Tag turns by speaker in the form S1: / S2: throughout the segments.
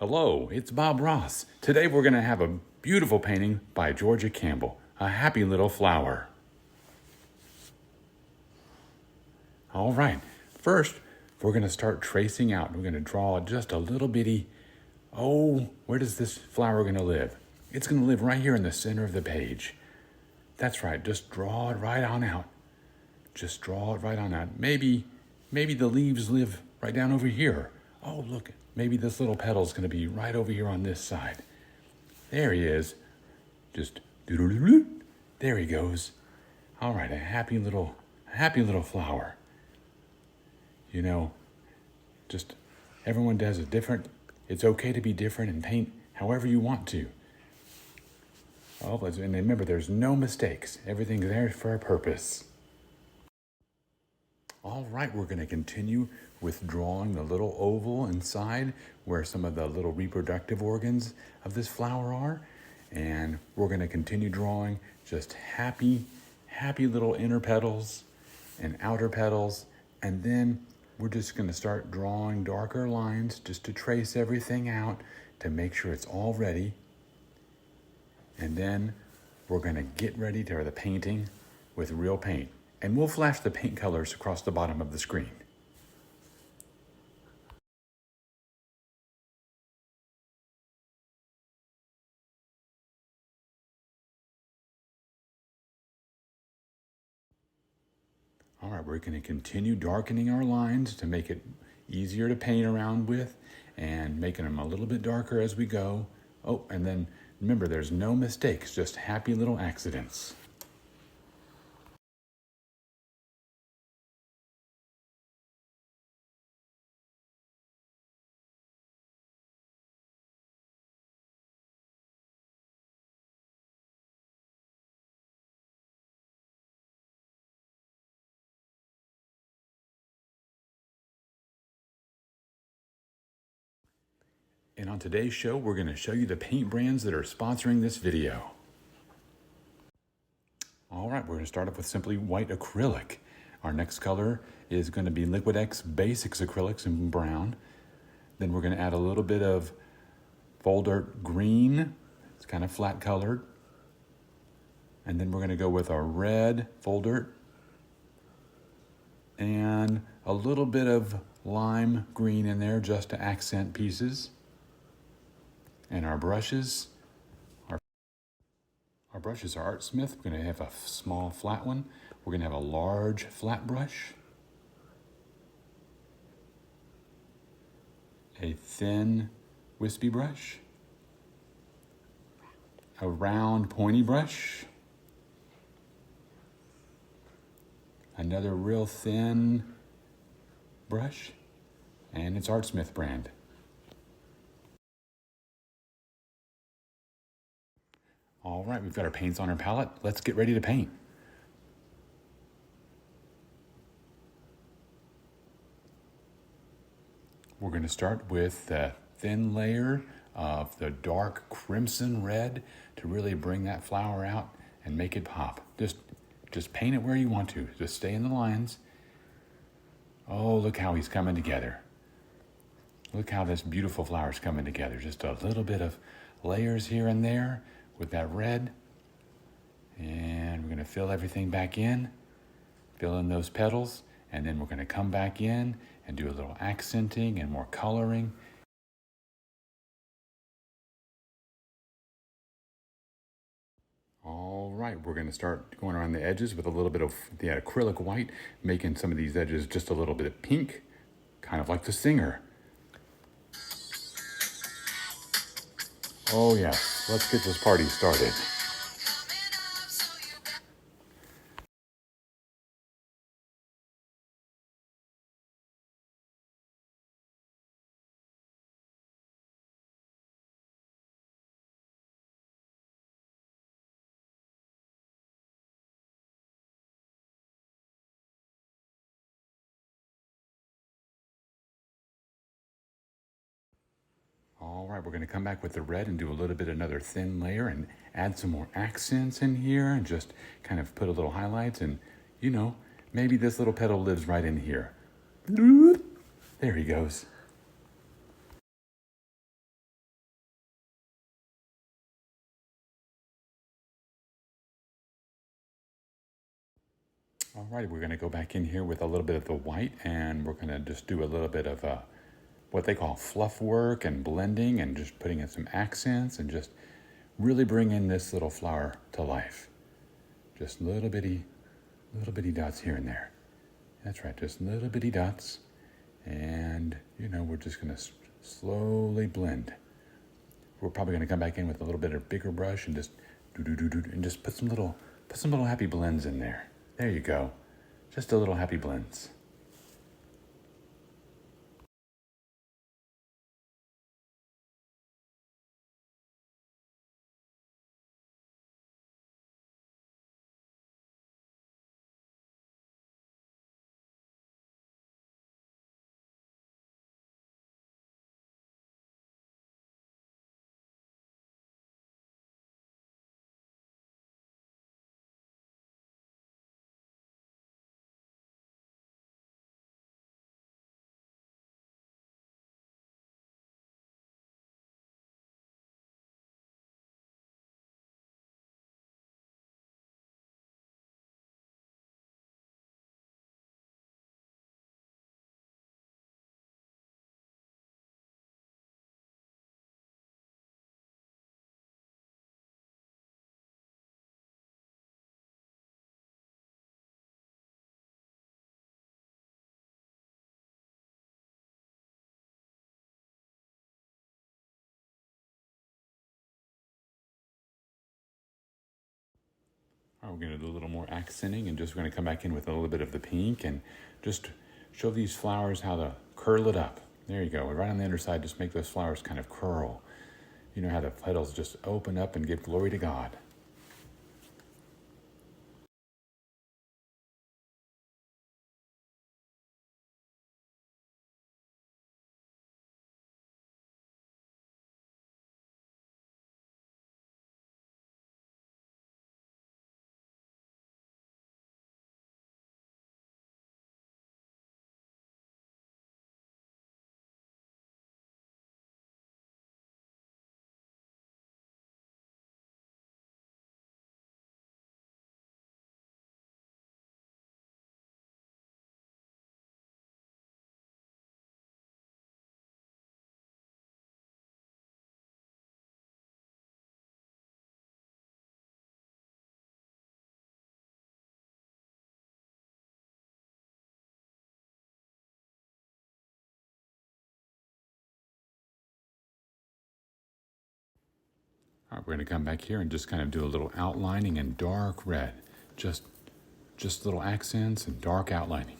S1: Hello, it's Bob Ross. Today we're going to have a beautiful painting by Jorja Campbell, a happy little flower. All right, first we're going to start tracing out. We're going to draw just a little bitty, where does this flower going to live? It's going to live right here in the center of the page. That's right, just draw it right on out. Just draw it right on out. Maybe the leaves live right down over here. Oh, look, maybe this little petal's going to be right over here on this side. There he is. Just doo-doo-doo-doo. There he goes. All right, a happy little flower. You know, just everyone does it different. It's okay to be different and paint however you want to. Oh, and remember, there's no mistakes. Everything's there for a purpose. All right, we're going to continue with drawing the little oval inside where some of the little reproductive organs of this flower are. And we're going to continue drawing just happy little inner petals and outer petals. And then we're just going to start drawing darker lines just to trace everything out to make sure it's all ready. And then we're going to get ready to the painting with real paint. And we'll flash the paint colors across the bottom of the screen. All right, we're going to continue darkening our lines to make it easier to paint around with and making them a little bit darker as we go. Oh, and then remember, there's no mistakes, just happy little accidents. And on today's show, we're going to show you the paint brands that are sponsoring this video. All right, we're going to start off with simply white acrylic. Our next color is going to be Liquid X Basics Acrylics in brown. Then we're going to add a little bit of Full Dirt Green. It's kind of flat colored. And then we're going to go with our red Full Dirt and a little bit of lime green in there just to accent pieces. And our brushes, our brushes are Art Smith. We're going to have a small flat one. We're going to have a large flat brush, a thin wispy brush, a round pointy brush, another real thin brush, and it's Art Smith brand. All right, we've got our paints on our palette. Let's get ready to paint. We're going to start with the thin layer of the dark crimson red to really bring that flower out and make it pop. Just paint it where you want to. Just stay in the lines. Oh, look how he's coming together. Look how this beautiful flower's coming together. Just a little bit of layers here and there with that red. And we're going to fill everything back in. Fill in those petals. And then we're going to come back in and do a little accenting and more coloring. All right, we're going to start going around the edges with a little bit of the acrylic white, making some of these edges just a little bit pink, kind of like the singer. Oh yes, let's get this party started. All right, we're going to come back with the red and do a little bit another thin layer and add some more accents in here and just kind of put a little highlights and, you know, maybe this little petal lives right in here. There he goes. All right, we're going to go back in here with a little bit of the white, and we're going to just do a little bit of what they call fluff work and blending, and just putting in some accents and just really bringing this little flower to life. Just little bitty dots here and there. That's right, just little bitty dots. And, we're just going to slowly blend. We're probably going to come back in with a little bit of bigger brush and just and just put some little happy blends in there. There you go. Just a little happy blends. All right, we're going to do a little more accenting, and just we're going to come back in with a little bit of the pink and just show these flowers how to curl it up. There you go. Right on the underside, just make those flowers kind of curl. You know how the petals just open up and give glory to God. All right, we're going to come back here and just kind of do a little outlining in dark red. Just little accents and dark outlining.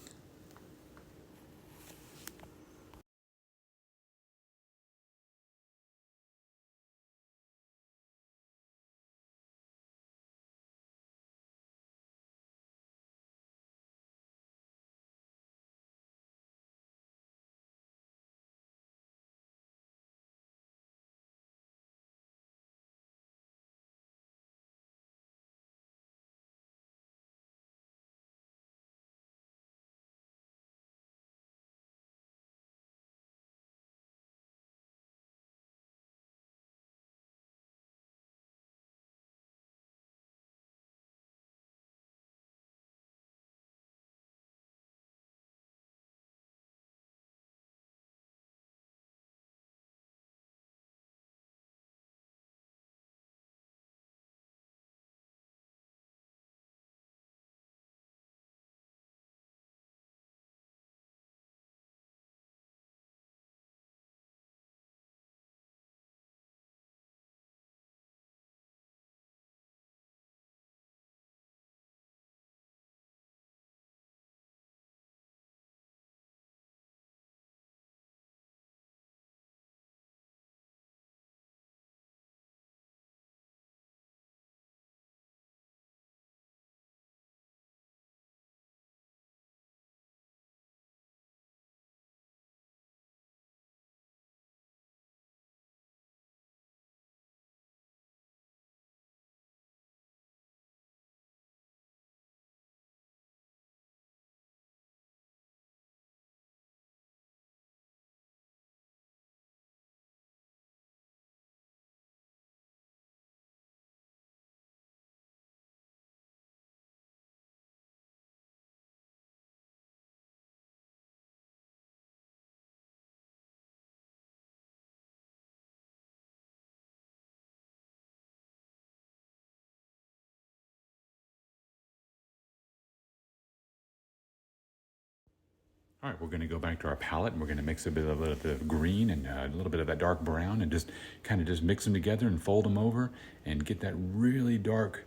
S1: All right, we're going to go back to our palette and we're going to mix a little bit of green and a little bit of that dark brown and just kind of just mix them together and fold them over and get that really dark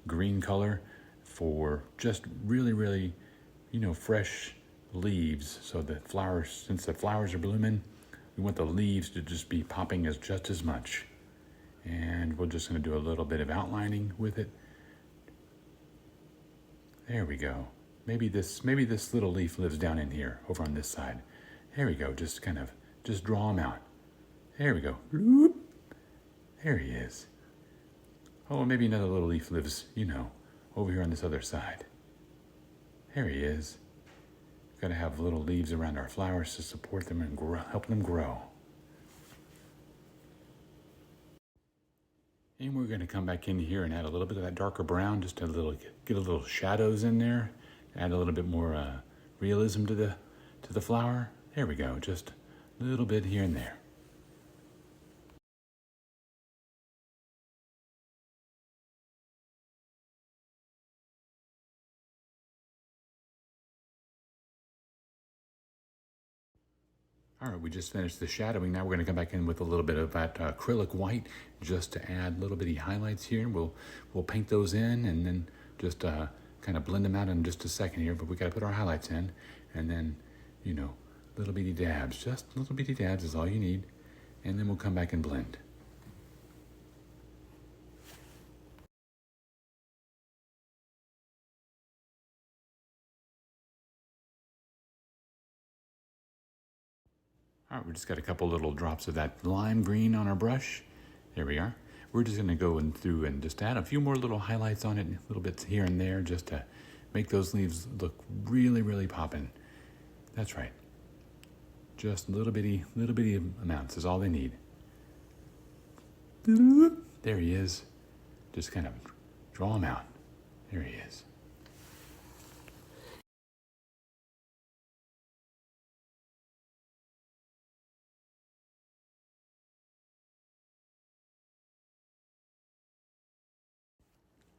S1: green color for just really, fresh leaves. So the flowers, since the flowers are blooming, we want the leaves to just be popping just as much. And we're just going to do a little bit of outlining with it. There we go. Maybe this little leaf lives down in here, over on this side. There we go. Just draw him out. There we go. There he is. Oh, maybe another little leaf lives, over here on this other side. There he is. Got to have little leaves around our flowers to support them and help them grow. And we're going to come back in here and add a little bit of that darker brown, just get a little shadows in there, add a little bit more realism to the flower. There we go, just a little bit here and there. All right, we just finished the shadowing. Now we're going to come back in with a little bit of that acrylic white just to add little bitty highlights here. We'll paint those in and then just kind of blend them out in just a second here. But we got to put our highlights in and then, little bitty dabs. Just little bitty dabs is all you need. And then we'll come back and blend. All right, we just got a couple little drops of that lime green on our brush. There we are. We're just going to go through and just add a few more little highlights on it, little bits here and there, just to make those leaves look really popping. That's right. Just little bitty amounts is all they need. There he is. Just kind of draw him out. There he is.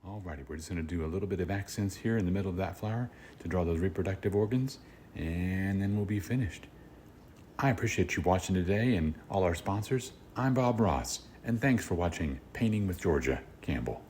S1: Alrighty, we're just going to do a little bit of accents here in the middle of that flower to draw those reproductive organs, and then we'll be finished. I appreciate you watching today and all our sponsors. I'm Bob Ross, and thanks for watching Painting with Jorja Campbell.